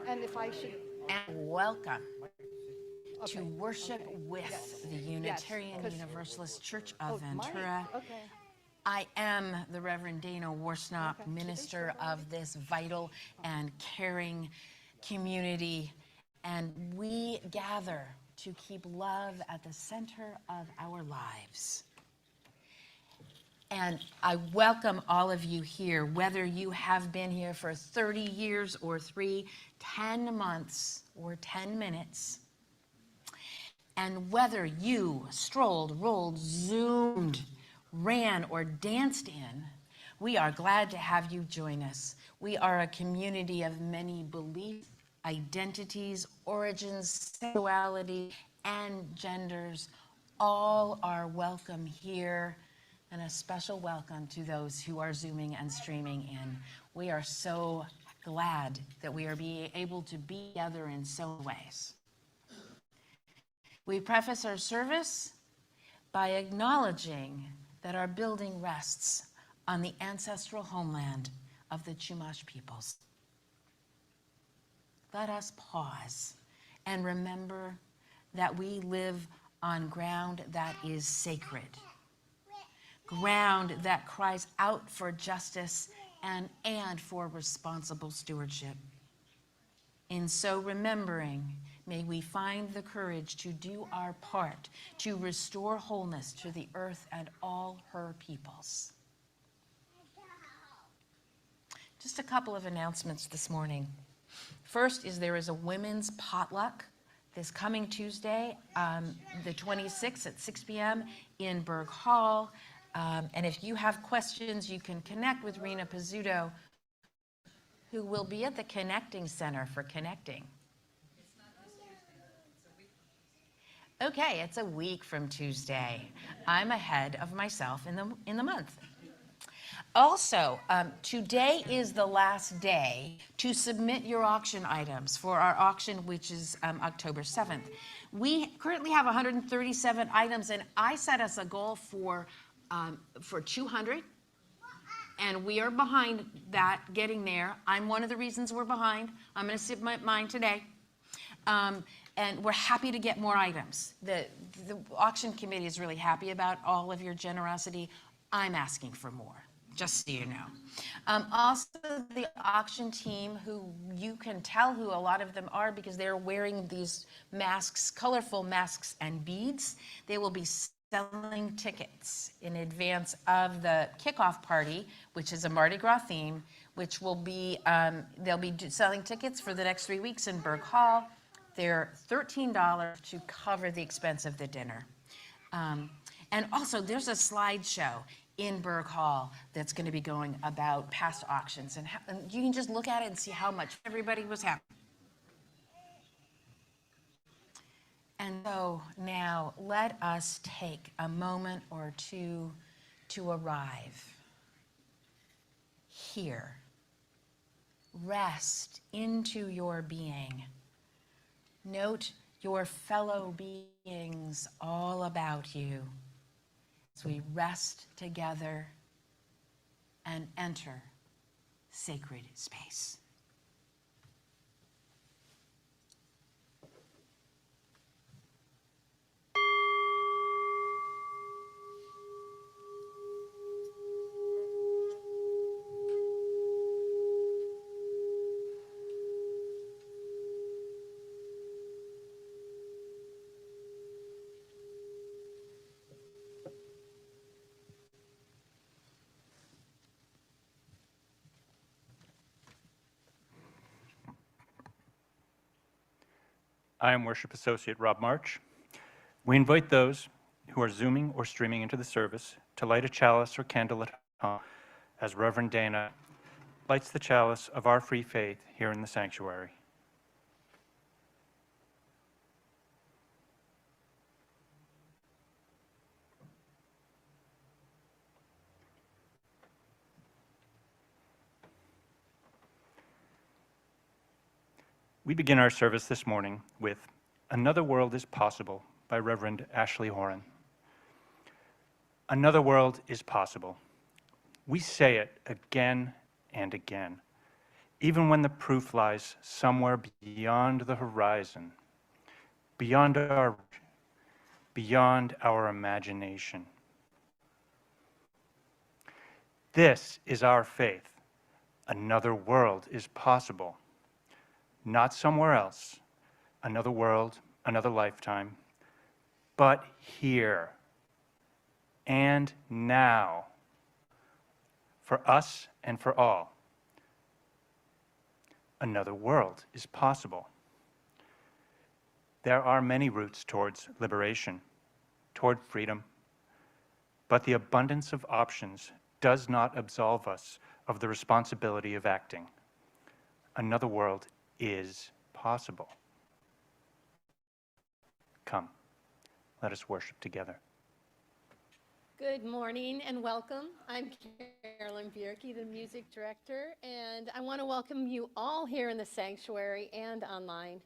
And if I should... And welcome to Worship with the Unitarian Universalist Church of Ventura. I am the Reverend Dana Worsnop, minister of this vital and caring community, and we gather to keep love at the center of our lives. And I welcome all of you here, whether you have been here for 30 years or 10 months or 10 minutes, and whether you strolled, rolled, zoomed, ran, or danced in, we are glad to have you join us. We are a community of many beliefs, identities, origins, sexuality, and genders. All are welcome here, and a special welcome to those who are Zooming and streaming in. We are so glad that we are being able to be together in so many ways. We preface our service by acknowledging that our building rests on the ancestral homeland of the Chumash peoples. Let us pause and remember that we live on ground that is sacred, ground that cries out for justice and for responsible stewardship. In so remembering, may we find the courage to do our part to restore wholeness to the earth and all her peoples. Just a couple of announcements this morning. First is there is a women's potluck this coming Tuesday, the 26th at 6 p.m. in Berg Hall. And if you have questions, you can connect with Rena Pizzuto, who will be at the Connecting Center for connecting. Okay, it's a week from Tuesday. I'm ahead of myself in the month. Also, today is the last day to submit your auction items for our auction, which is October 7th. We currently have 137 items, and I set us a goal for 200, and we are behind that, getting there. I'm one of the reasons we're behind. I'm going to submit mine today. And we're happy to get more items. The auction committee is really happy about all of your generosity. I'm asking for more, just so you know. Also, the auction team, who you can tell who a lot of them are because they're wearing these masks, colorful masks and beads. They will be selling tickets in advance of the kickoff party, which is a Mardi Gras theme, which will be, they'll be selling tickets for the next 3 weeks in Berg Hall. They're $13 to cover the expense of the dinner. And also, there's a slideshow in Berg Hall that's going to be going about past auctions. And you can just look at it and see how much everybody was happy. And so now let us take a moment or two to arrive here. Rest into your being. Note your fellow beings all about you as we rest together and enter sacred space. I am Worship Associate Rob March. We invite those who are Zooming or streaming into the service to light a chalice or candle at home as Reverend Dana lights the chalice of our free faith here in the sanctuary. We begin our service this morning with Another World is Possible by Reverend Ashley Horan. Another world is possible. We say it again and again. even when the proof lies somewhere beyond the horizon, beyond our imagination. This is our faith. Another world is possible. Not somewhere else, another world, another lifetime, but here and now, for us and for all. Another world is possible. There are many routes towards liberation, toward freedom, but the abundance of options does not absolve us of the responsibility of acting. Another world is possible. Come, let us worship together. Good morning and welcome. I'm Carolyn Bierke, the music director, and I want to welcome you all here in the sanctuary and online.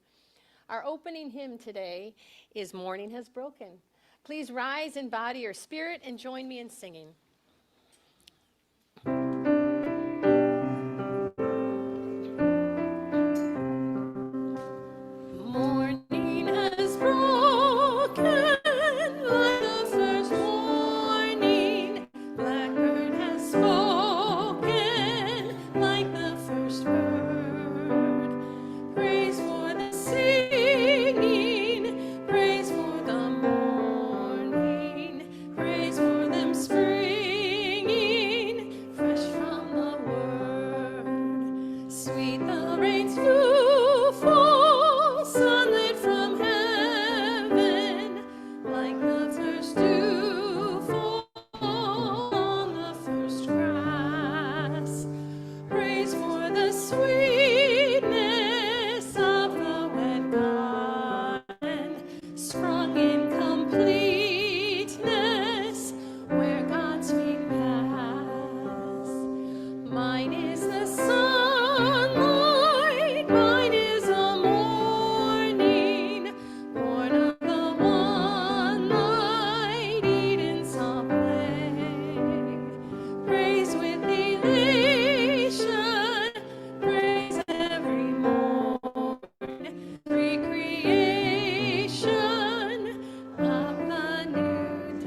Our opening hymn today is Morning Has Broken. Please rise in body or spirit and join me in singing. Morning has broken like the first morning. Blackbird has spoken like the first bird. Praise for the singing, praise for the morning, praise for them springing fresh from the word. Sweet the rains do fall, sunlit from heaven, like the first dew fall on the first grass. Praise for the sweetness of the wet garden, sprung in completeness where God's feet pass. Mine is the sunlight, mine is the morning, born of the one light, Eden saw play. Praise with elation, praise every morn, recreation of the new day.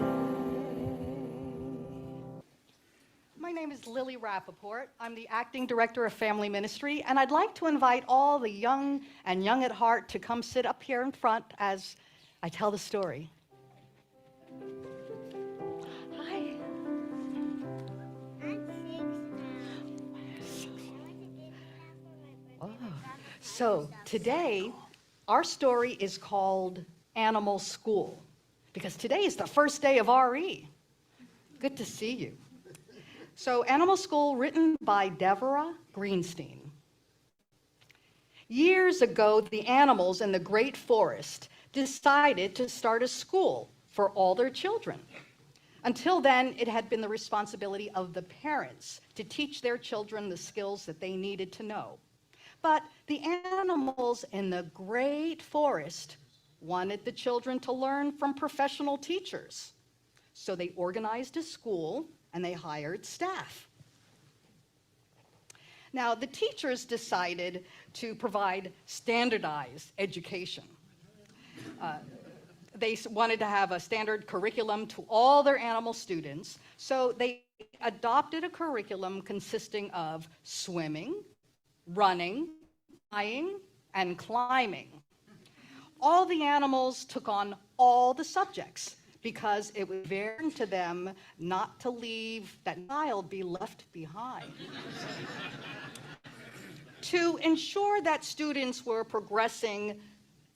My name is Lily Rappaport. I'm the acting director of family ministry, and I'd like to invite all the young and young at heart to come sit up here in front as I tell the story. Hi. Oh. So today, our story is called Animal School, because today is the first day of RE. Good to see you. So, Animal School, written by Deborah Greenstein. Years ago, the animals in the great forest decided to start a school for all their children. Until then, it had been the responsibility of the parents to teach their children the skills that they needed to know. But the animals in the great forest wanted the children to learn from professional teachers. So they organized a school and they hired staff. Now, the teachers decided to provide standardized education. They wanted to have a standard curriculum to all their animal students, so they adopted a curriculum consisting of swimming, running, flying, and climbing. All the animals took on all the subjects, because it was very important to them not to leave that child be left behind. To ensure that students were progressing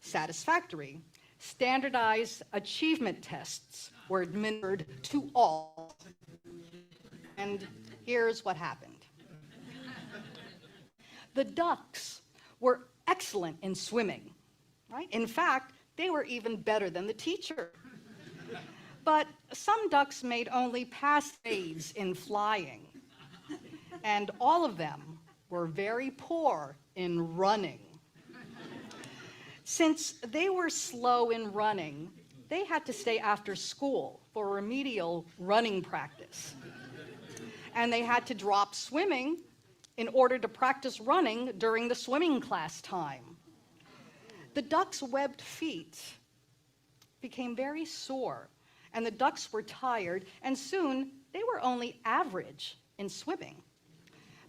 satisfactorily, standardized achievement tests were administered to all. And here's what happened. The ducks were excellent in swimming, right? In fact, they were even better than the teacher. But some ducks made only pass grades in flying, and all of them were very poor in running. Since they were slow in running, they had to stay after school for remedial running practice. And they had to drop swimming in order to practice running during the swimming class time. The ducks' webbed feet became very sore, and the ducks were tired, and soon they were only average in swimming.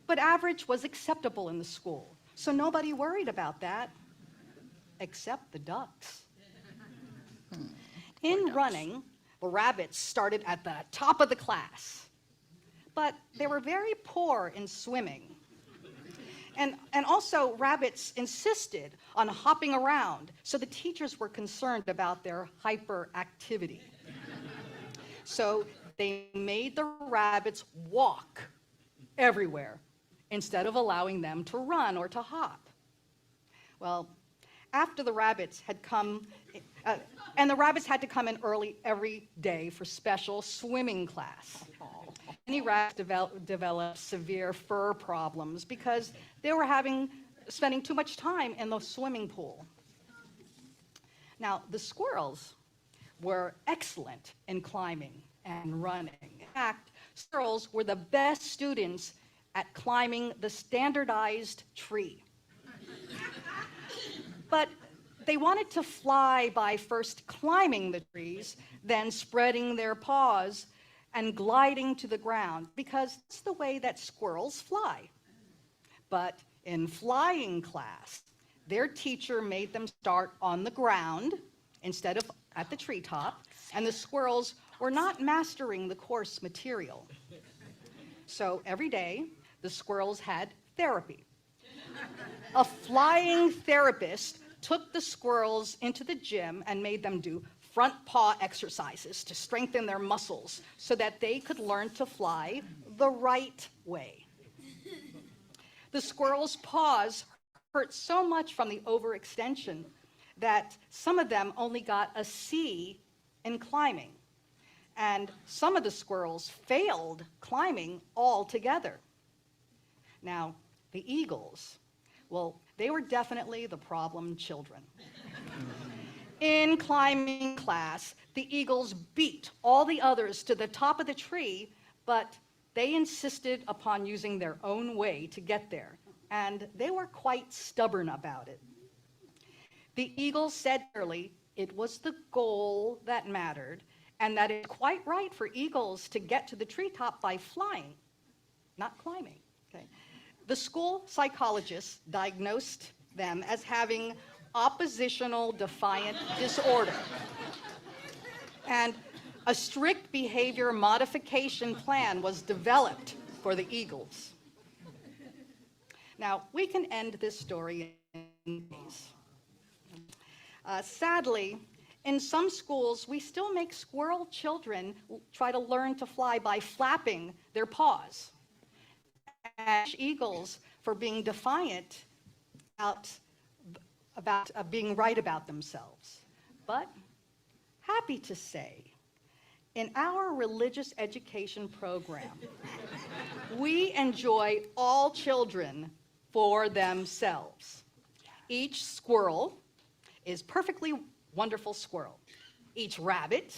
But average was acceptable in the school, so nobody worried about that, except the ducks. In running, the rabbits started at the top of the class, but they were very poor in swimming. And also, rabbits insisted on hopping around, so the teachers were concerned about their hyperactivity. So they made the rabbits walk everywhere instead of allowing them to run or to hop. Well, after the rabbits had come, and the rabbits had to come in early every day for special swimming class. Many rabbits developed severe fur problems because they were spending too much time in the swimming pool. Now, the squirrels were excellent in climbing and running. In fact, squirrels were the best students at climbing the standardized tree. But they wanted to fly by first climbing the trees, then spreading their paws and gliding to the ground, because it's the way that squirrels fly. But in flying class, their teacher made them start on the ground instead of at the treetop, and the squirrels were not mastering the course material. So every day, the squirrels had therapy. A flying therapist took the squirrels into the gym and made them do front paw exercises to strengthen their muscles so that they could learn to fly the right way. The squirrels' paws hurt so much from the overextension that some of them only got a C in climbing, and some of the squirrels failed climbing altogether. Now, the eagles, well, they were definitely the problem children. In climbing class, the eagles beat all the others to the top of the tree, but they insisted upon using their own way to get there, and they were quite stubborn about it. The eagles said early it was the goal that mattered, and that it's quite right for eagles to get to the treetop by flying, not climbing. Okay? The school psychologists diagnosed them as having oppositional defiant disorder. And a strict behavior modification plan was developed for the eagles. Now, we can end this story in days. Sadly, in some schools, we still make squirrel children try to learn to fly by flapping their paws. And eagles for being defiant about being right about themselves. But happy to say, in our religious education program, we enjoy all children for themselves. Each squirrel is perfectly wonderful squirrel. Each rabbit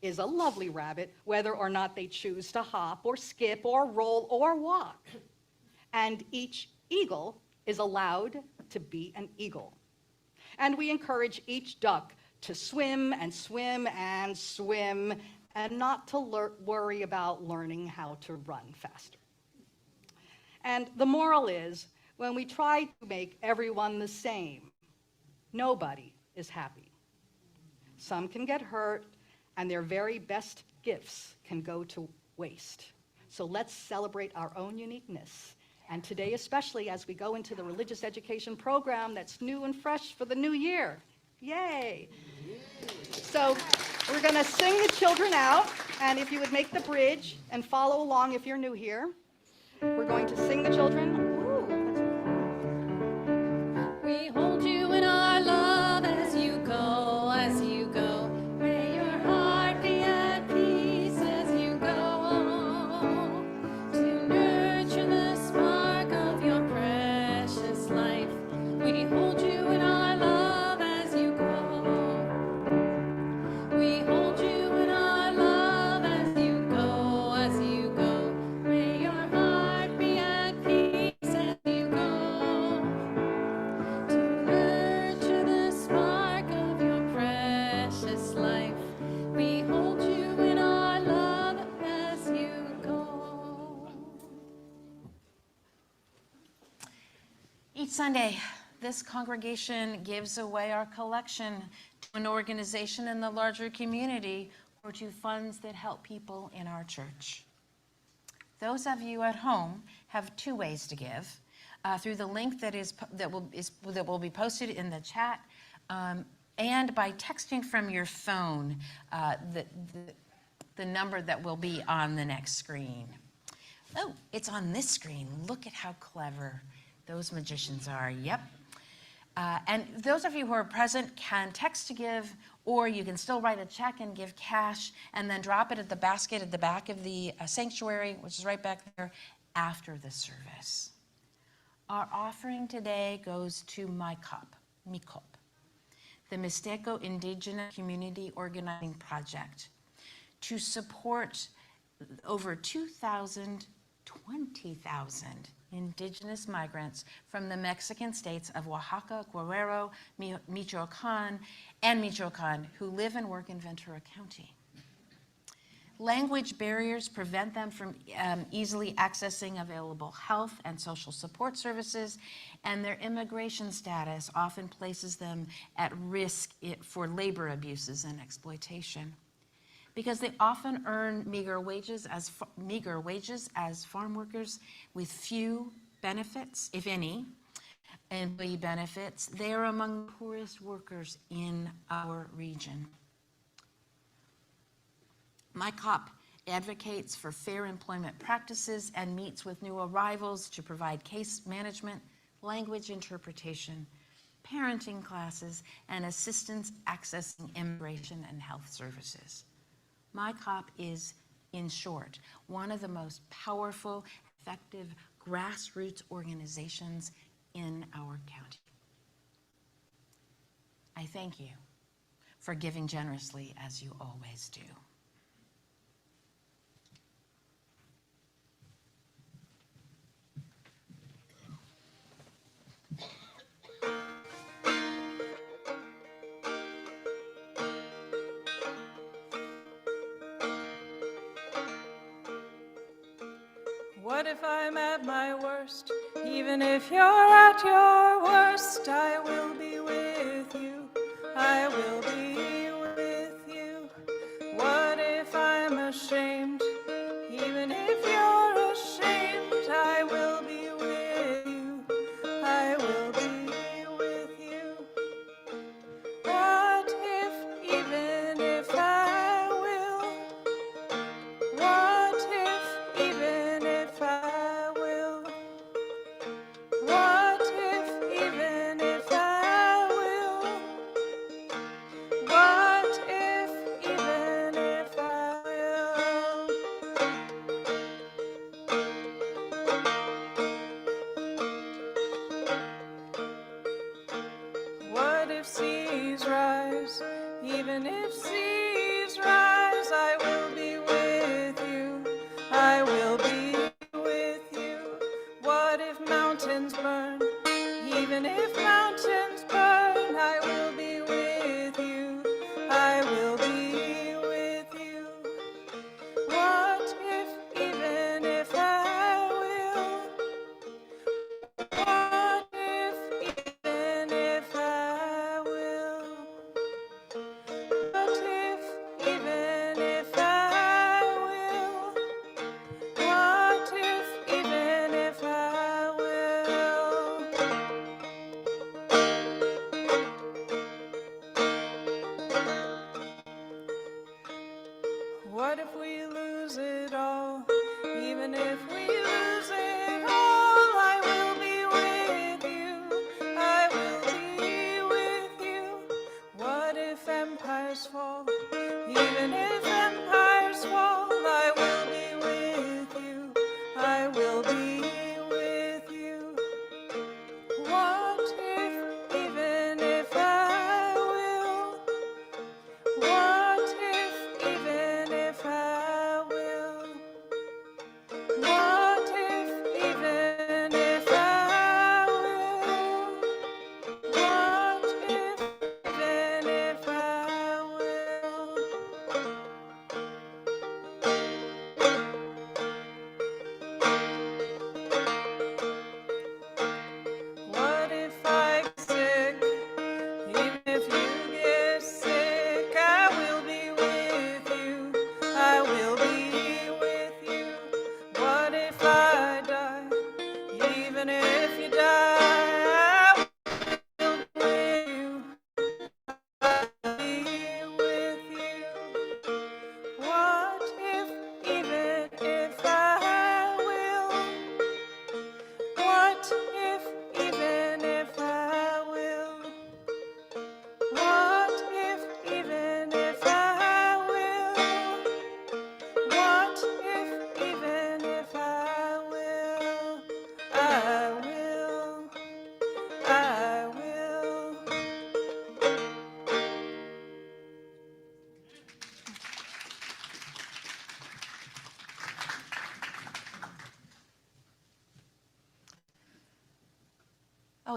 is a lovely rabbit, whether or not they choose to hop or skip or roll or walk. And each eagle is allowed to be an eagle. And we encourage each duck to swim and swim and swim and not to worry about learning how to run faster. And the moral is, when we try to make everyone the same, nobody is happy. Some can get hurt, and their very best gifts can go to waste. So let's celebrate our own uniqueness. And today, especially as we go into the religious education program that's new and fresh for the new year. Yay! So we're going to sing the children out, and if you would make the bridge and follow along if you're new here. We're going to sing the children. We hold you in our love as you go, as you go. May your heart be at peace as you go. To nurture the spark of your precious life. We hold you in our love as you go. We hold you in our love as you go, as you go. May your heart be at peace. Sunday, this congregation gives away our collection to an organization in the larger community or to funds that help people in our church. Those of you at home have two ways to give. Through the link that will be posted in the chat, and by texting from your phone the number that will be on the next screen. Oh, it's on this screen. Look at how clever those magicians are. Yep. And those of you who are present can text to give, or you can still write a check and give cash, and then drop it at the basket at the back of the sanctuary, which is right back there, after the service. Our offering today goes to MICOP, the Mixteco Indigenous Community Organizing Project, to support over 20,000 indigenous migrants from the Mexican states of Oaxaca, Guerrero, Michoacan, who live and work in Ventura County. Language barriers prevent them from easily accessing available health and social support services, and their immigration status often places them at risk for labor abuses and exploitation. Because they often earn meager wages as farm workers with few benefits, if any, employee benefits, they are among the poorest workers in our region. MICOP advocates for fair employment practices and meets with new arrivals to provide case management, language interpretation, parenting classes, and assistance accessing immigration and health services. MICOP is, in short, one of the most powerful, effective grassroots organizations in our county. I thank you for giving generously as you always do. What if I'm at my worst? Even if you're at your worst, I will be with you. I will be with you. What if I'm ashamed? Even if you're ashamed, I will be with you. I will be with you. What if, even if I will? What if, even if I will? What if, even if I will? What if, even if I will? What if seas rise? Even if seas rise, I will be with you. I will be with you. What if mountains burn? Even if mountains burn, I will be with you. I will be with you. What if, even if I will? What if, even if I will? What if, even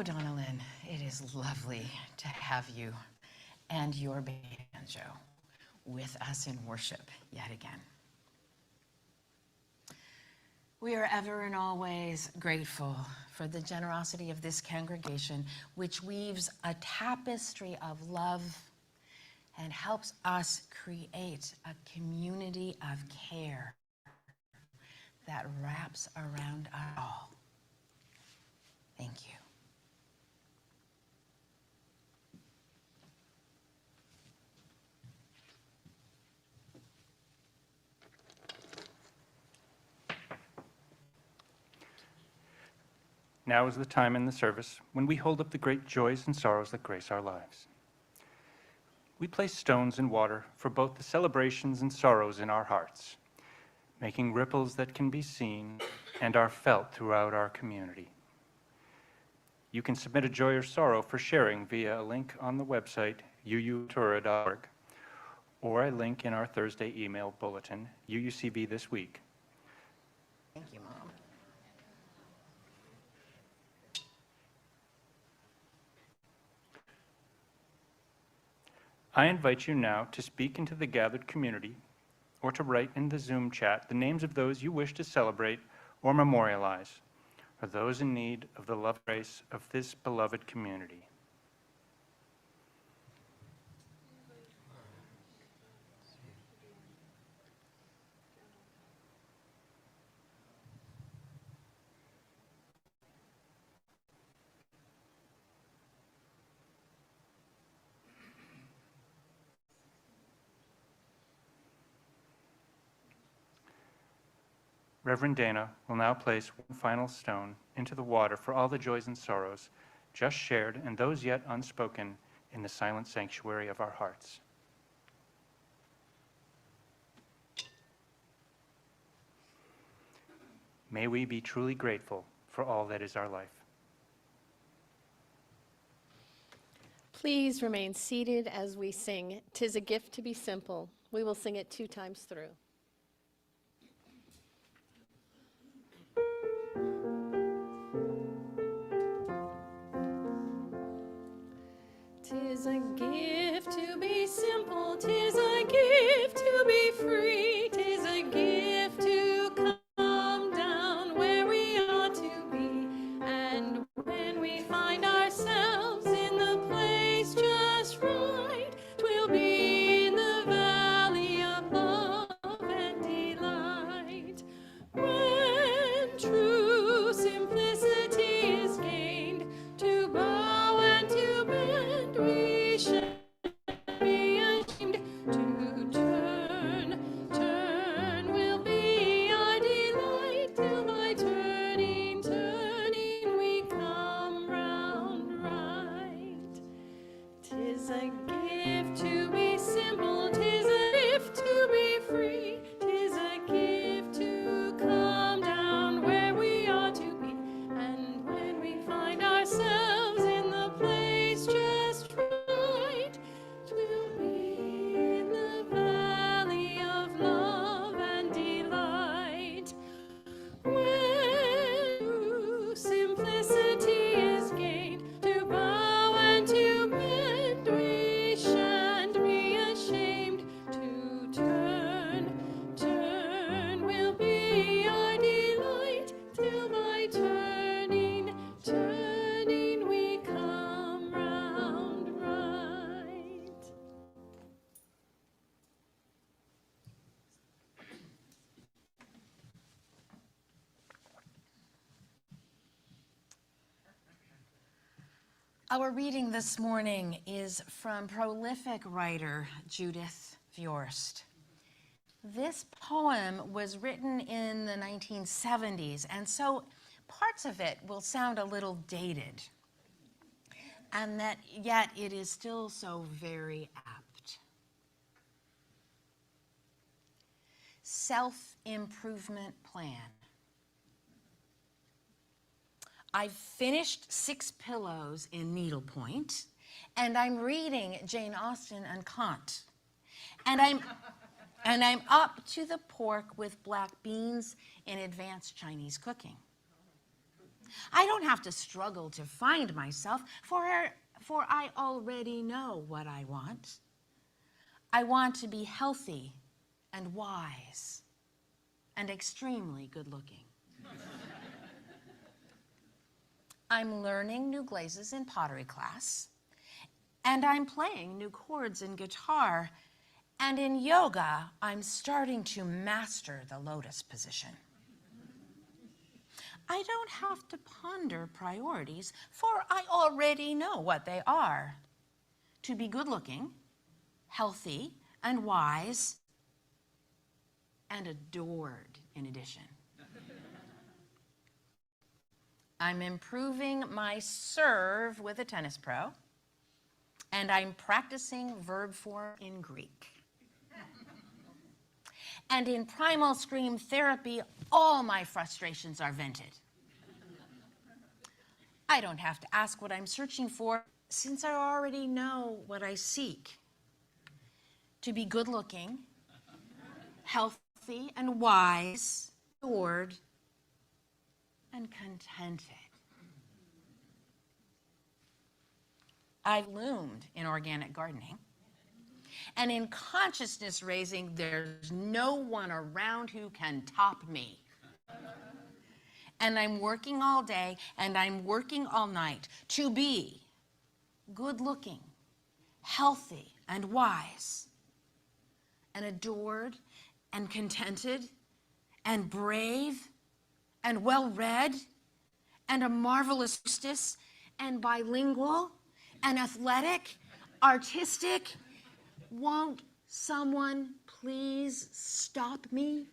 Oh, Donalyn, it is lovely to have you and your banjo with us in worship yet again. We are ever and always grateful for the generosity of this congregation, which weaves a tapestry of love and helps us create a community of care that wraps around us all. Thank you. Now is the time in the service when we hold up the great joys and sorrows that grace our lives. We place stones in water for both the celebrations and sorrows in our hearts, making ripples that can be seen and are felt throughout our community. You can submit a joy or sorrow for sharing via a link on the website, uutura.org, or a link in our Thursday email bulletin, UUCV This Week. Thank you, Mom. I invite you now to speak into the gathered community or to write in the Zoom chat the names of those you wish to celebrate or memorialize, or those in need of the love and grace of this beloved community. Reverend Dana will now place one final stone into the water for all the joys and sorrows just shared and those yet unspoken in the silent sanctuary of our hearts. May we be truly grateful for all that is our life. Please remain seated as we sing "'Tis a Gift to Be Simple." We will sing it 2 times through. "'Tis a gift to be simple, 'tis a gift to be free, 'tis a gift to come down where we ought to be, and when we find ourselves in the place just right, 'twill be in the valley of love and delight. When true simplicity is gained, to bow and to bend we shall be ashamed. To turn will be our delight, till by turning we come round right. 'Tis a gift to be simple, 'tis a gift to be free, 'tis a gift to come down where we ought to be, and when we find ourselves in the place just right, 'twill be in the valley of love and delight. When true simplicity is gained, to bow and to bend we shan't be ashamed. To turn will be our delight, till by turning we come round right. Our reading this morning is from prolific writer Judith Viorst. This poem was written in the 1970s, and so parts of it will sound a little dated, and that yet it is still so very apt. Self-improvement plan. I've finished 6 pillows in needlepoint, and I'm reading Jane Austen and Kant. And I'm up to the pork with black beans in advanced Chinese cooking. I don't have to struggle to find myself, for I already know what I want. I want to be healthy and wise and extremely good-looking. I'm learning new glazes in pottery class, and I'm playing new chords in guitar, and in yoga, I'm starting to master the lotus position. I don't have to ponder priorities, for I already know what they are. To be good-looking, healthy, and wise, and adored in addition. I'm improving my serve with a tennis pro, and I'm practicing verb form in Greek. And in primal scream therapy, all my frustrations are vented. I don't have to ask what I'm searching for, since I already know what I seek. To be good-looking, healthy, and wise, adored, and contented. I've loomed in organic gardening, and in consciousness raising, there's no one around who can top me. And I'm working all day, and I'm working all night to be good-looking, healthy, and wise, and adored, and contented, and brave, and well-read, and a marvelous hostess, and bilingual, and athletic, artistic. Won't someone please stop me?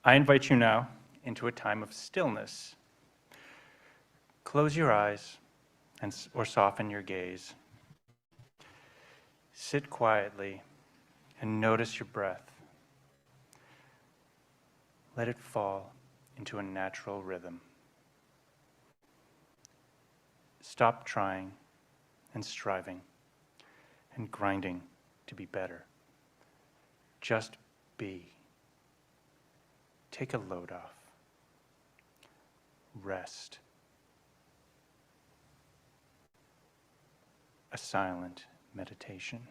I invite you now into a time of stillness. Close your eyes or soften your gaze. Sit quietly and notice your breath. Let it fall into a natural rhythm. Stop trying and striving and grinding to be better. Just be. Take a load off. Rest. A silent meditation.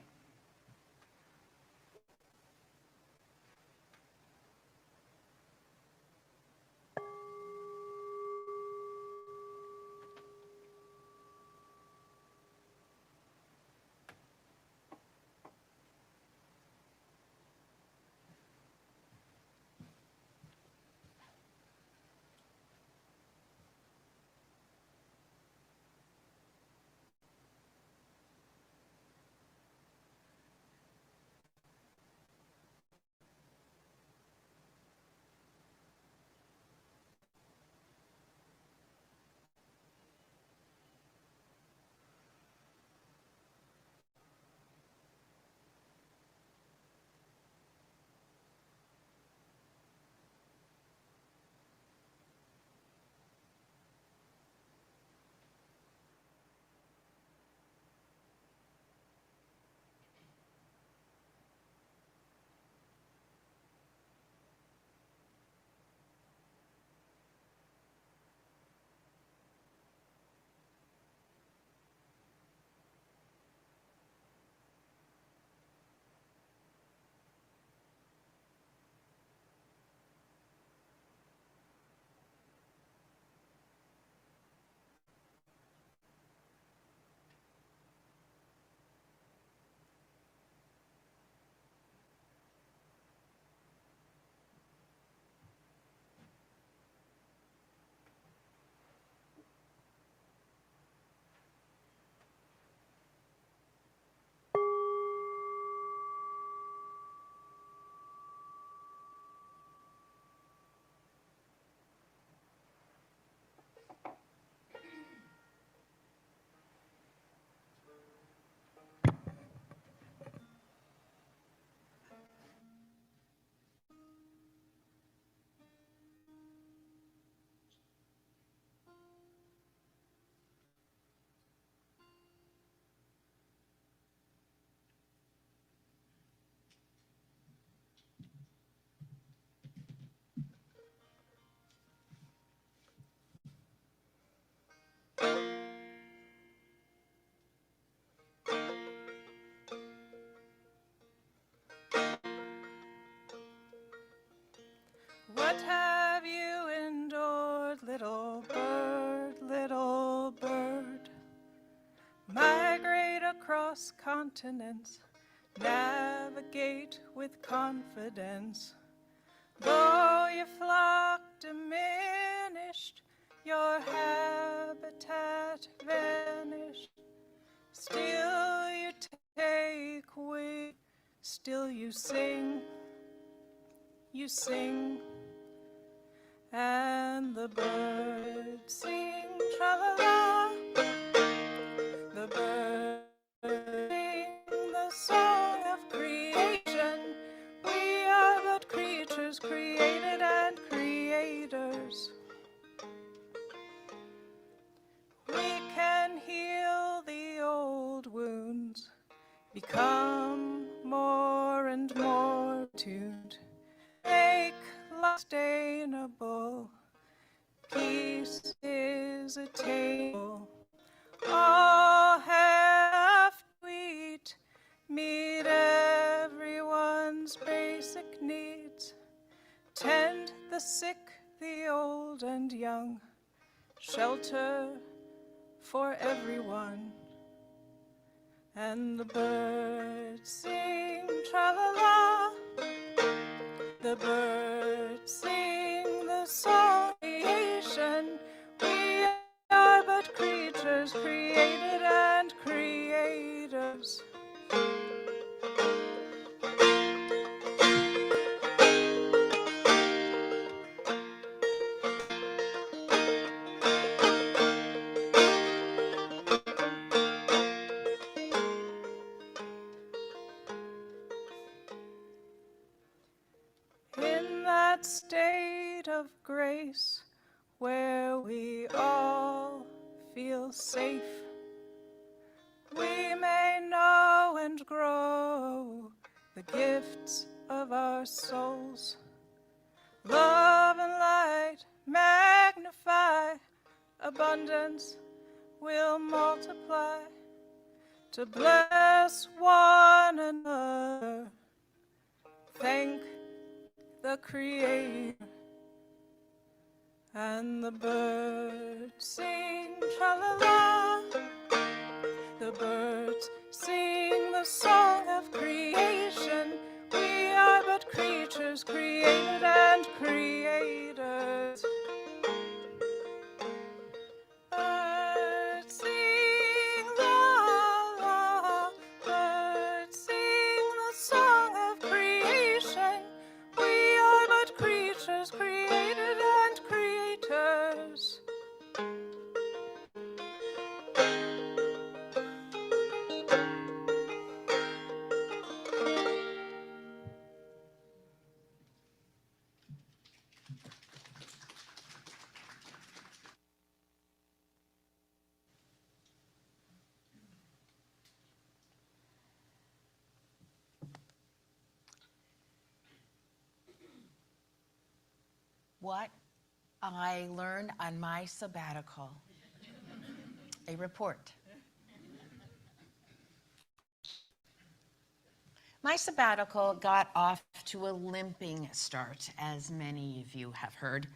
What have you endured, little bird, little bird? Migrate across continents, navigate with confidence. Though your flock diminished, your habitat vanished, still you take wing, still you sing, and the birds sing tra-la-la. The birds sing the song of creation. We are but creatures created and creators. We can heal the old wounds, become more and more tuned, make life sustainable. Peace is attainable. All have to eat, meet everyone's basic needs, tend the sick, the old and young, shelter for everyone. And the birds sing tra-la-la. The birds sing the song of creation. We are but creatures created and creators. In that state of grace where we all feel safe, we may know and grow the gifts of our souls. Love and light magnify, abundance will multiply to bless one another. Thank the Creator. And the birds sing tra-la-la. The birds sing the song of creation. We are but creatures created and creators. Birds sing la-la. Birds sing the song of creation. We are but creatures created and creators. What I learned on my sabbatical. A report. My sabbatical got off to a limping start, as many of you have heard.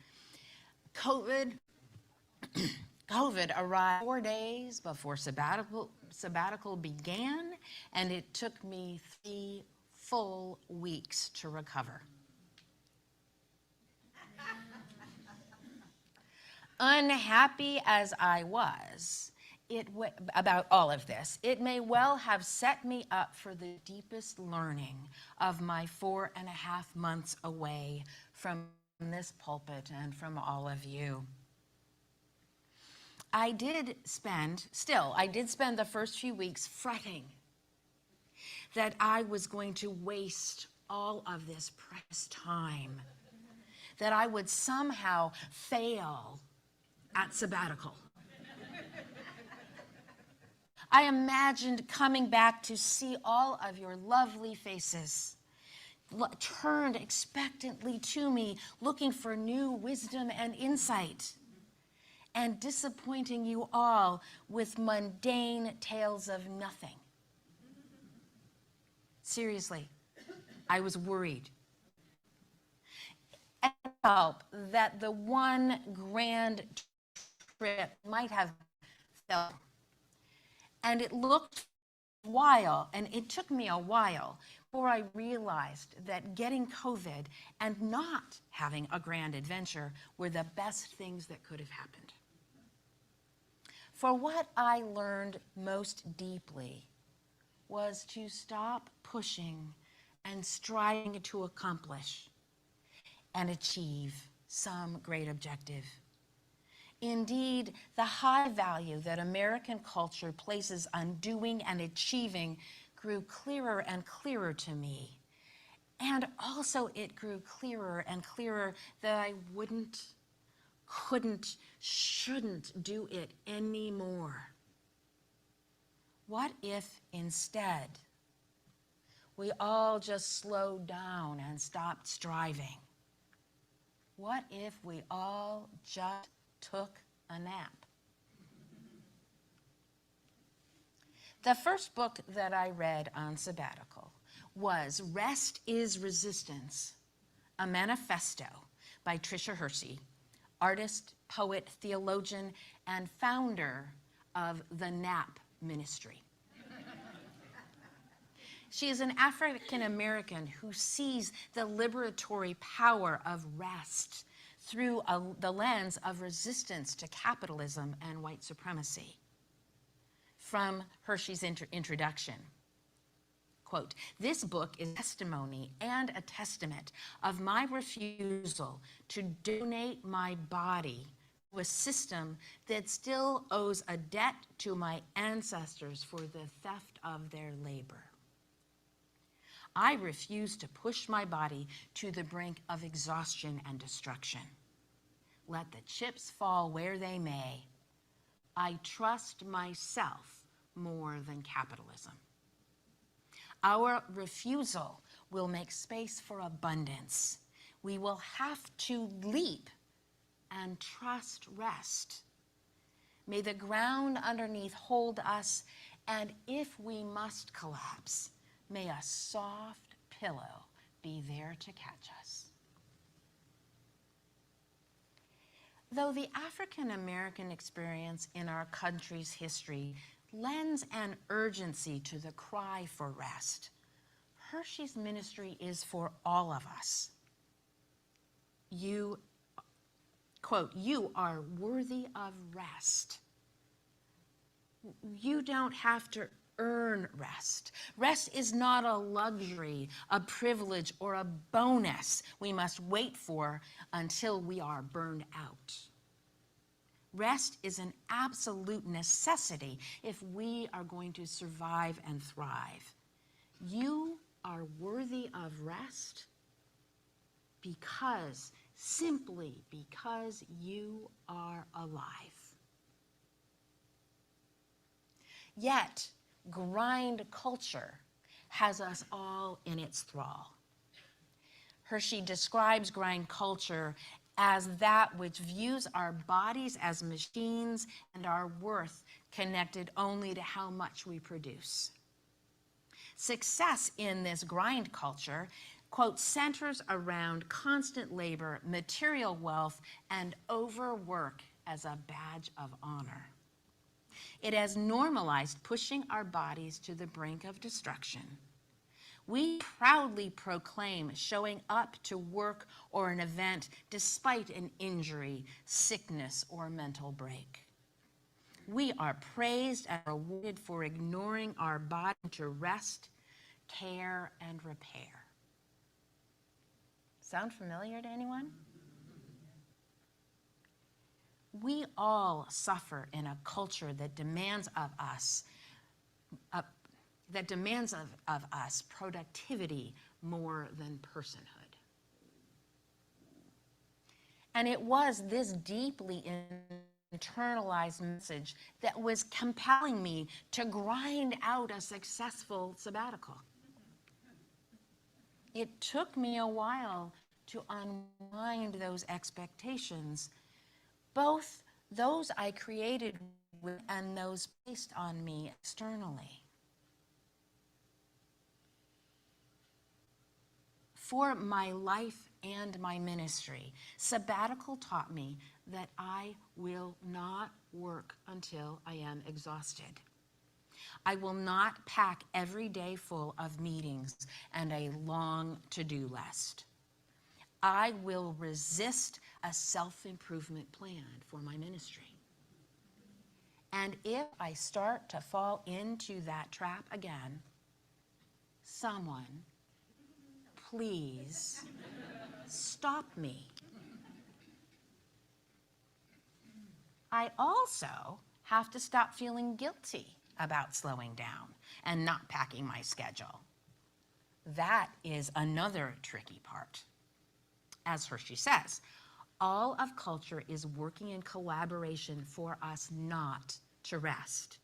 COVID arrived 4 days before sabbatical began, and it took me 3 full weeks to recover. Unhappy as I was about all of this, it may well have set me up for the deepest learning of my 4.5 months away from this pulpit and from all of you. I did spend the first few weeks fretting that I was going to waste all of this precious time, that I would somehow fail at sabbatical. I imagined coming back to see all of your lovely faces, turned expectantly to me, looking for new wisdom and insight, and disappointing you all with mundane tales of nothing. Seriously, I was worried. And help that the one grand trip might have felt. And it looked and it took me a while before I realized that getting COVID and not having a grand adventure were the best things that could have happened. For what I learned most deeply was to stop pushing and striving to accomplish and achieve some great objective. Indeed, the high value that American culture places on doing and achieving grew clearer and clearer to me. And also it grew clearer and clearer that I couldn't, shouldn't do it anymore. What if instead we all just slowed down and stopped striving? What if we all just took a nap? The first book that I read on sabbatical was Rest is Resistance, a manifesto by Tricia Hersey, artist, poet, theologian, and founder of the Nap Ministry. She is an African American who sees the liberatory power of rest through the lens of resistance to capitalism and white supremacy. From Hershey's introduction, quote, "This book is testimony and a testament of my refusal to donate my body to a system that still owes a debt to my ancestors for the theft of their labor. I refuse to push my body to the brink of exhaustion and destruction. Let the chips fall where they may. I trust myself more than capitalism. Our refusal will make space for abundance. We will have to leap and trust rest. May the ground underneath hold us, and if we must collapse, may a soft pillow be there to catch us." Though the African American experience in our country's history lends an urgency to the cry for rest, Hershey's ministry is for all of us. You, quote, "You are worthy of rest. You don't have to earn rest. Rest is not a luxury, a privilege, or a bonus we must wait for until we are burned out. Rest is an absolute necessity if we are going to survive and thrive. You are worthy of rest simply because you are alive. Yet, grind culture has us all in its thrall. Hershey describes grind culture as that which views our bodies as machines and our worth connected only to how much we produce. Success in this grind culture, quote, "centers around constant labor, material wealth, and overwork as a badge of honor. It has normalized pushing our bodies to the brink of destruction. We proudly proclaim showing up to work or an event despite an injury, sickness, or mental break. We are praised and rewarded for ignoring our body to rest, care, and repair." Sound familiar to anyone? We all suffer in a culture that demands of us productivity more than personhood. And it was this deeply internalized message that was compelling me to grind out a successful sabbatical. It took me a while to unwind those expectations, both those I created with and those placed on me externally. For my life and my ministry. Sabbatical taught me that I will not work until I am exhausted. I will not pack every day full of meetings and a long to-do list. I will resist a self-improvement plan for my ministry. And if I start to fall into that trap again, someone, please stop me. I also have to stop feeling guilty about slowing down and not packing my schedule. That is another tricky part. As Hershey says, all of culture is working in collaboration for us not to rest.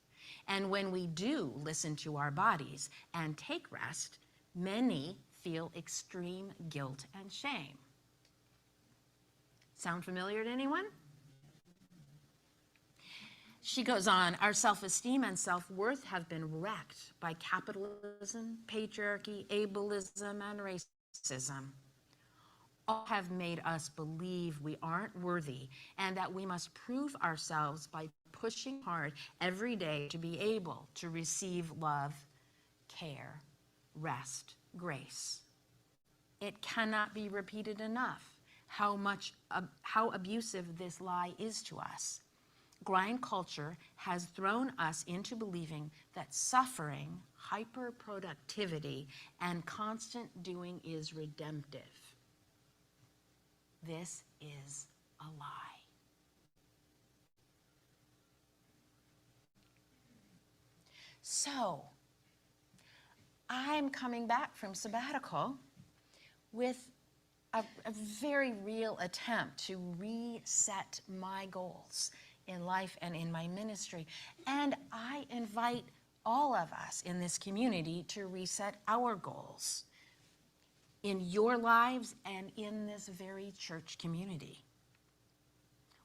And when we do listen to our bodies and take rest, many feel extreme guilt and shame. Sound familiar to anyone? She goes on, our self-esteem and self-worth have been wrecked by capitalism, patriarchy, ableism, and racism. All have made us believe we aren't worthy and that we must prove ourselves by pushing hard every day to be able to receive love, care, rest, grace. It cannot be repeated enough how abusive this lie is to us. Grind culture has thrown us into believing that suffering, hyperproductivity, and constant doing is redemptive. This is a lie. So, I'm coming back from sabbatical with a very real attempt to reset my goals in life and in my ministry. And I invite all of us in this community to reset our goals in your lives and in this very church community.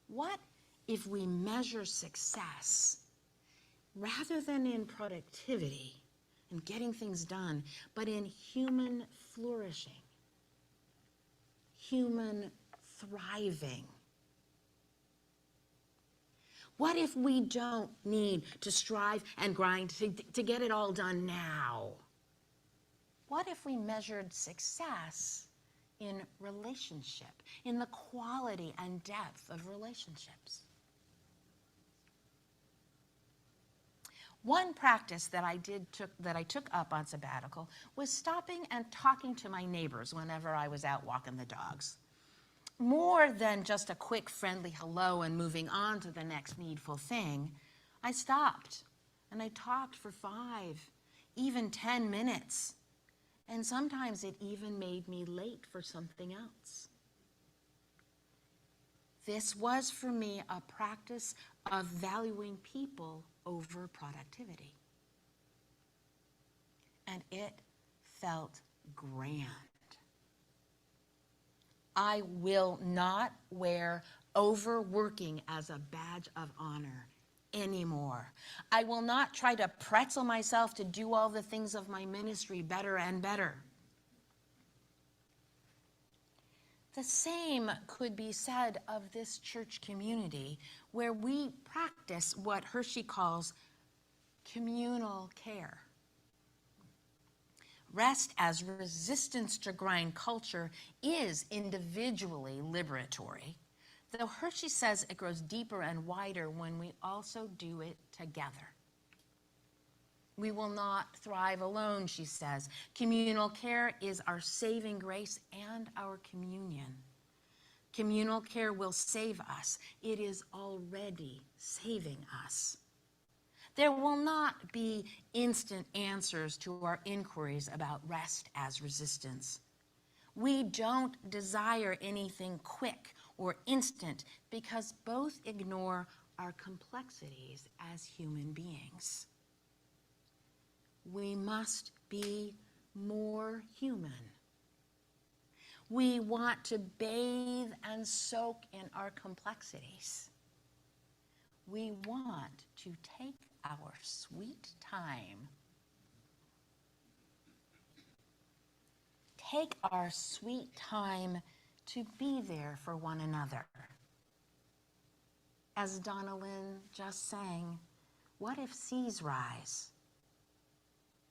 What if we measure success rather than in productivity and getting things done, but in human flourishing, human thriving? What if we don't need to strive and grind to get it all done now? What if we measured success in relationship, in the quality and depth of relationships? One practice that I took up on sabbatical was stopping and talking to my neighbors whenever I was out walking the dogs. More than just a quick friendly hello and moving on to the next needful thing, I stopped and I talked for 5, even 10 minutes. And sometimes it even made me late for something else. This was for me a practice of valuing people over productivity. And it felt grand. I will not wear overworking as a badge of honor anymore. I will not try to pretzel myself to do all the things of my ministry better and better. The same could be said of this church community where we practice what Hershey calls communal care. Rest as resistance to grind culture is individually liberatory, though Hershey says it grows deeper and wider when we also do it together. We will not thrive alone, she says. Communal care is our saving grace and our communion. Communal care will save us. It is already saving us. There will not be instant answers to our inquiries about rest as resistance. We don't desire anything quick or instant because both ignore our complexities as human beings. We must be more human. We want to bathe and soak in our complexities. We want to take our sweet time. Take our sweet time to be there for one another. As Donna Lynn just sang, what if seas rise?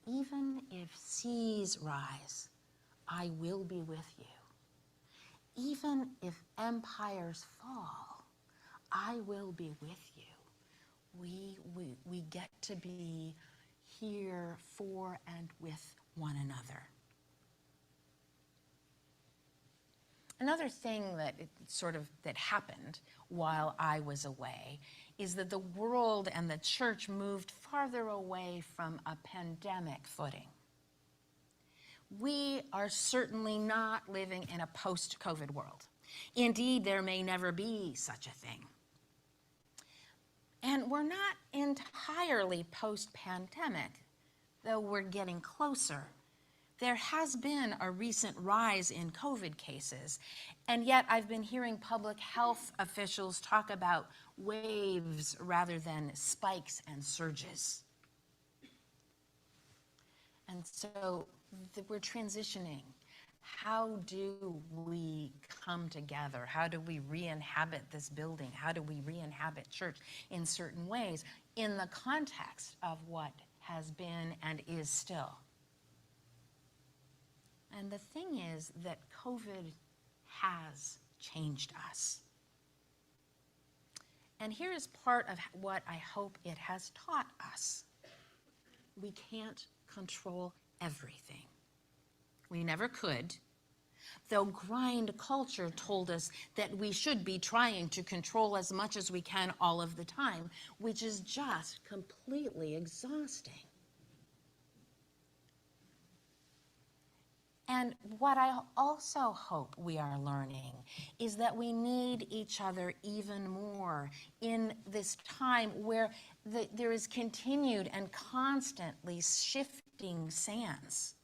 Even if seas rise, I will be with you. Even if empires fall, I will be with you. We get to be here for and with one another. Another thing that happened while I was away is that the world and the church moved farther away from a pandemic footing. We are certainly not living in a post-COVID world. Indeed, there may never be such a thing. And we're not entirely post-pandemic, though we're getting closer. There has been a recent rise in COVID cases, and yet I've been hearing public health officials talk about waves rather than spikes and surges. And so we're transitioning. How do we come together? How do we re-inhabit this building? How do we re-inhabit church in certain ways in the context of what has been and is still? And the thing is that COVID has changed us. And here is part of what I hope it has taught us. We can't control everything. We never could, though grind culture told us that we should be trying to control as much as we can all of the time, which is just completely exhausting. And what I also hope we are learning is that we need each other even more in this time where there is continued and constantly shifting sands.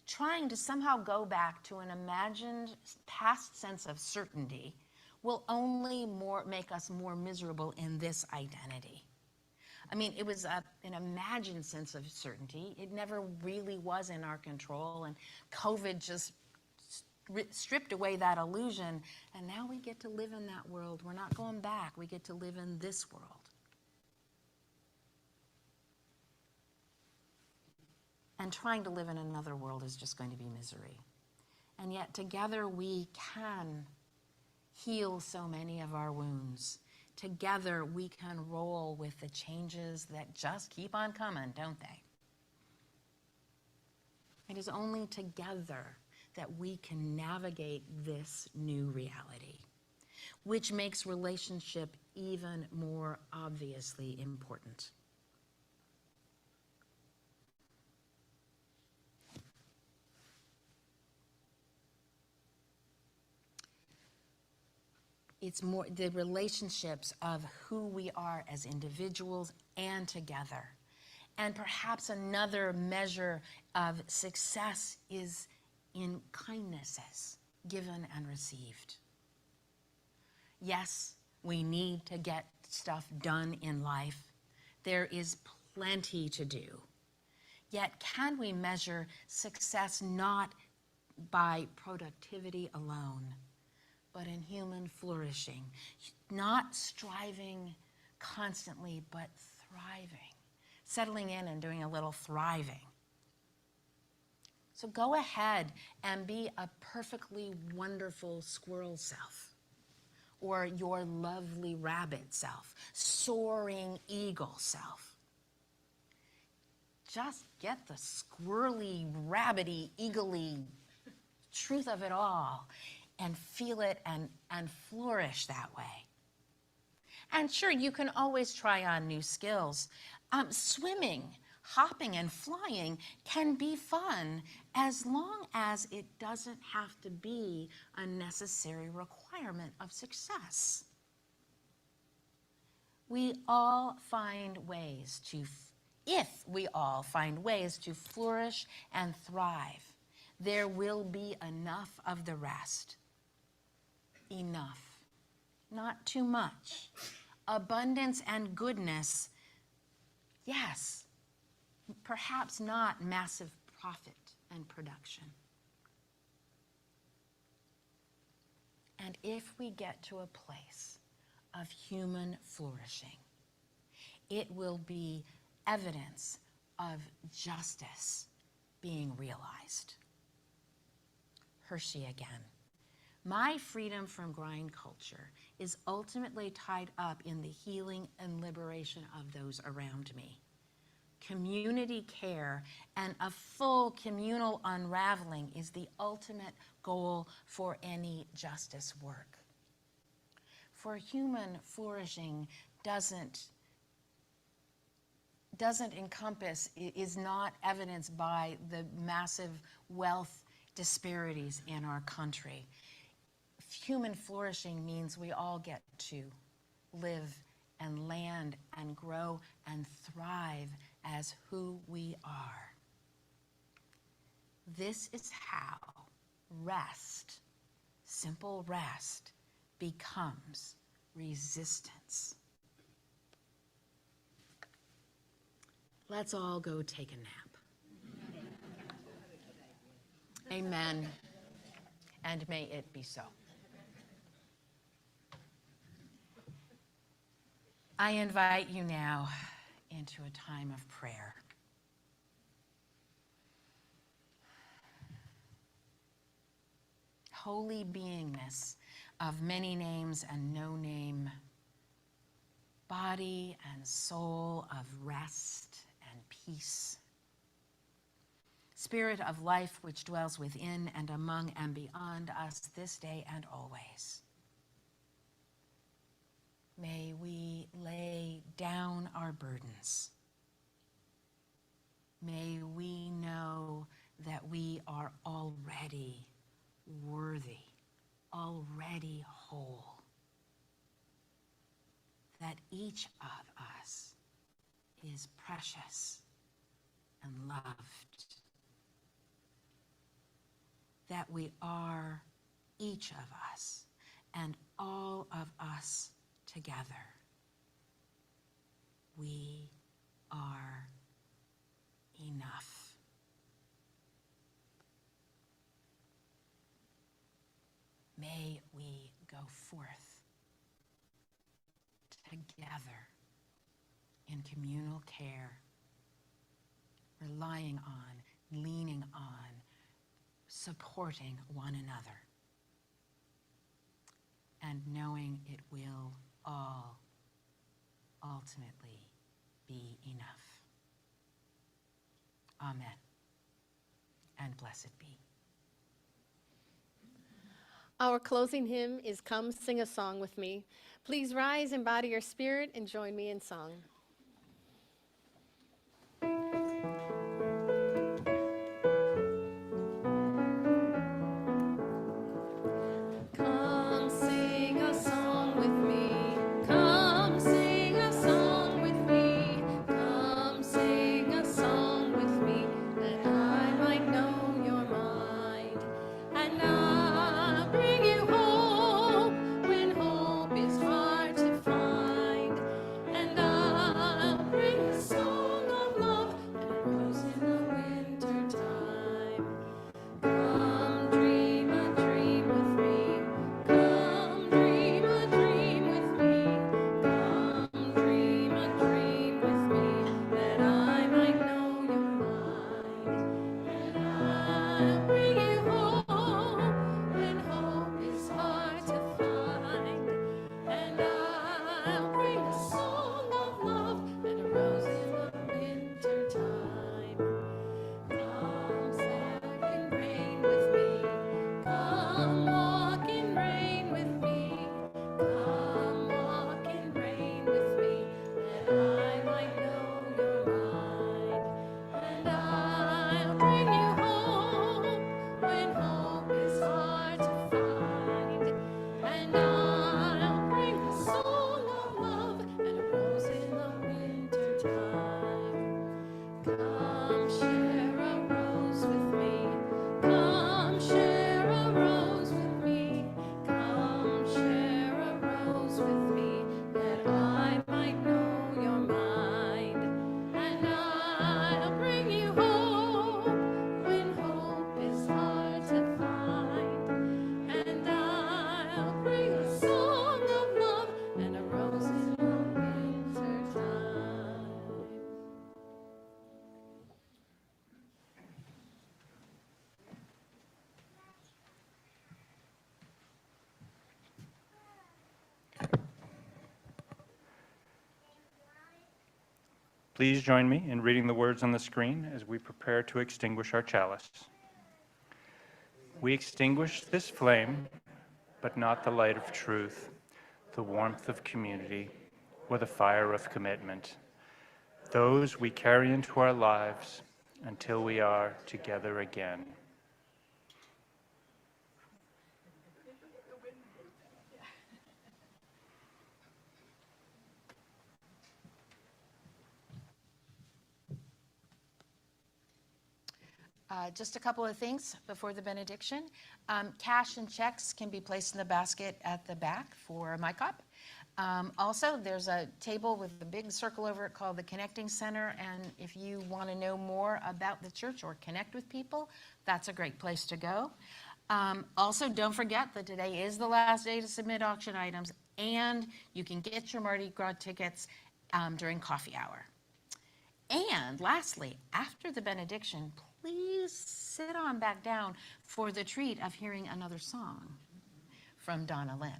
Trying to somehow go back to an imagined past sense of certainty will only make us more miserable in this identity. I mean, it was an imagined sense of certainty. It never really was in our control, and COVID just stripped away that illusion, and now we get to live in that world. We're not going back. We get to live in this world. And trying to live in another world is just going to be misery. And yet together we can heal so many of our wounds. Together we can roll with the changes that just keep on coming, don't they? It is only together that we can navigate this new reality, which makes relationship even more obviously important. It's more the relationships of who we are as individuals and together. And perhaps another measure of success is in kindnesses given and received. Yes, we need to get stuff done in life. There is plenty to do. Yet can we measure success not by productivity alone, but in human flourishing, not striving constantly, but thriving, settling in and doing a little thriving. So go ahead and be a perfectly wonderful squirrel self, or your lovely rabbit self, soaring eagle self. Just get the squirrely, rabbity, eagle-y truth of it all and feel it and flourish that way. And sure, you can always try on new skills. Swimming, hopping, and flying can be fun as long as it doesn't have to be a necessary requirement of success. We all find ways to, if we all find ways to flourish and thrive, there will be enough of the rest. Enough, not too much. Abundance and goodness, yes, perhaps not massive profit and production. And if we get to a place of human flourishing, it will be evidence of justice being realized. Hershey again. My freedom from grind culture is ultimately tied up in the healing and liberation of those around me. Community care and a full communal unraveling is the ultimate goal for any justice work. For human flourishing doesn't encompass, is not evidenced by the massive wealth disparities in our country. Human flourishing means we all get to live and land and grow and thrive as who we are. This is how rest, simple rest, becomes resistance. Let's all go take a nap. Amen. And may it be so. I invite you now into a time of prayer. Holy beingness of many names and no name, body and soul of rest and peace, Spirit of life which dwells within and among and beyond us this day and always. May we lay down our burdens. May we know that we are already worthy, already whole, that each of us is precious and loved, that we are each of us and all of us together. We are enough. May we go forth together in communal care, relying on, leaning on, supporting one another, and knowing it will all ultimately be enough. Amen. And blessed be. Our closing hymn is Come Sing a Song with Me. Please rise, embody your spirit, and join me in song. Come sing a song with me. Come sing a song with me. Come sing a song with me, that I might know your mind. And I'll bring you hope when hope is hard to find. And I'll bring a song of love that grows in the winter time. Come dream a dream with me. Come dream a dream with me. Come dream a dream with me, that I might know your mind. And I'll bring you hope when hope is hard to find. And I'll bring a song of love that arose in the winter time. Come walk in rain with me. Come walk in rain with me. Come walk in rain with me, that I might know your mind. And I'll bring you hope when hope is hard to find. And I'll bring a song of love Please join me in reading the words on the screen as we prepare to extinguish our chalice. We extinguish this flame, but not the light of truth, the warmth of community, or the fire of commitment. Those we carry into our lives until we are together again. Just a couple of things before the benediction. Cash and checks can be placed in the basket at the back for my cup. Also, there's a table with a big circle over it called the Connecting Center, and if you want to know more about the church or connect with people, that's a great place to go. Also, don't forget that today is the last day to submit auction items, and you can get your Mardi Gras tickets during coffee hour. And lastly, after the benediction, please sit on back down for the treat of hearing another song from Donna Lynn.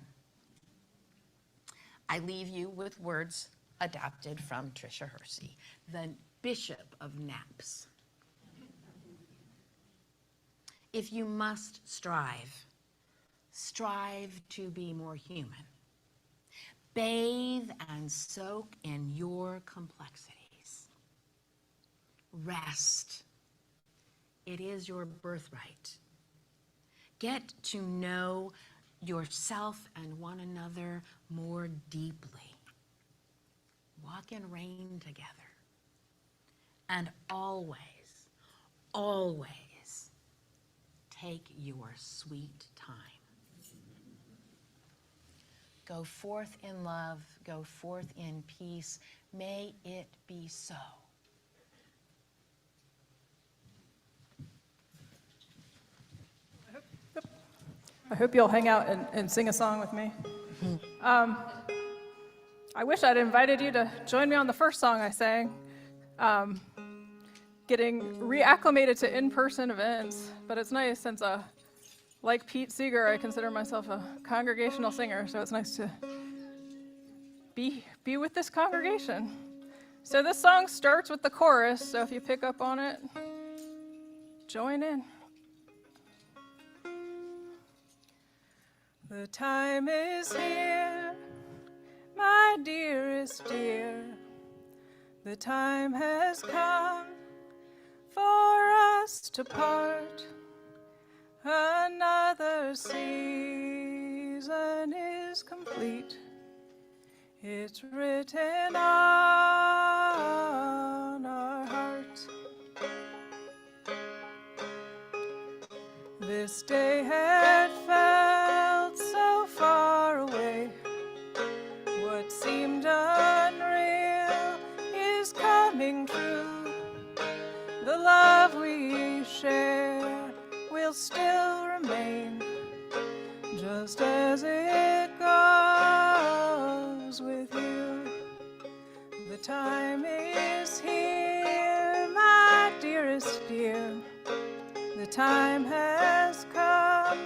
I leave you with words adapted from Tricia Hersey, the Bishop of Naps. If you must strive, strive to be more human. Bathe and soak in your complexities. Rest. It is your birthright. Get to know yourself and one another more deeply. Walk in rain together. And always, always take your sweet time. Go forth in love, go forth in peace. May it be so. I hope you'll hang out and sing a song with me. I wish I'd invited you to join me on the first song I sang, getting reacclimated to in-person events, but it's nice since, like Pete Seeger, I consider myself a congregational singer, so it's nice to be with this congregation. So this song starts with the chorus, so if you pick up on it, join in. The time is here, my dearest dear. The time has come for us to part. Another season is complete. It's written on our hearts. This day had felt so far away. What seemed unreal is coming true. The love we share will still remain, just as it goes with you. The time is here, my dearest dear. The time has come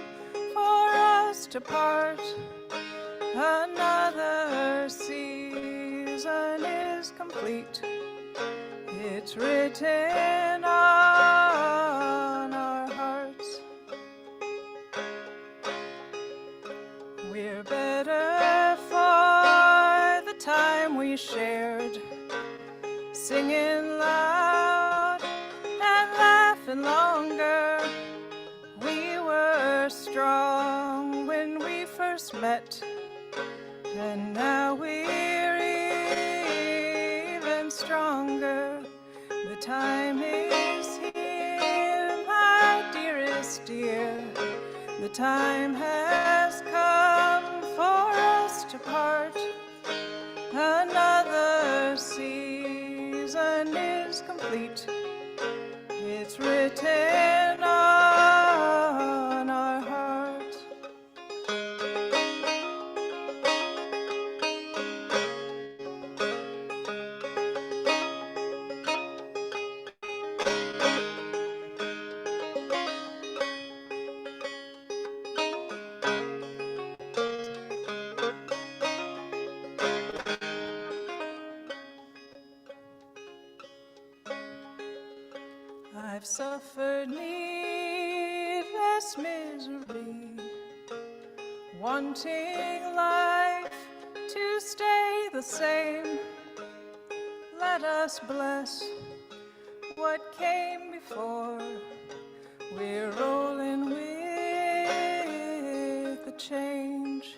for us to part. Another season is complete. It's written on our hearts. We're better for the time we shared, singing loud and laughing longer. We were strong when we first met, and now we're even stronger. The time is here, my dearest dear. The time has come for us to part. Another season is complete. It's written on our hearts. I've suffered needless misery, wanting life to stay the same. Let us bless what came before. We're rolling with the change.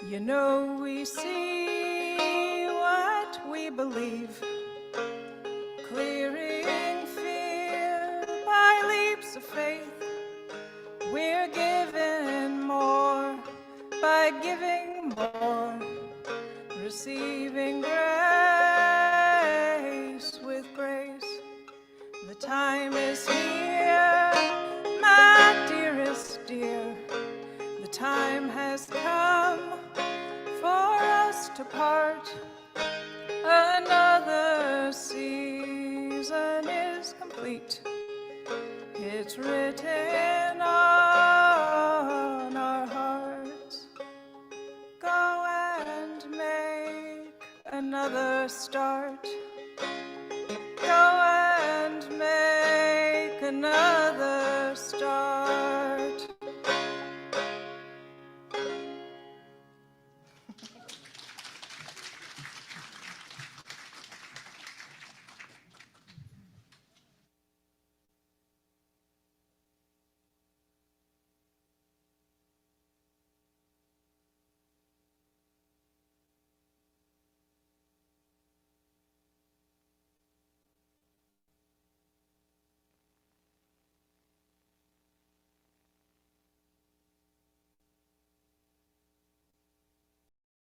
You know we see what we believe, clearing fear by leaps of faith. We're giving more by giving more, receiving grace with grace. The time is here, my dearest dear. The time has come for us to part. Another season is complete. It's written on our hearts. Go and make another start. Go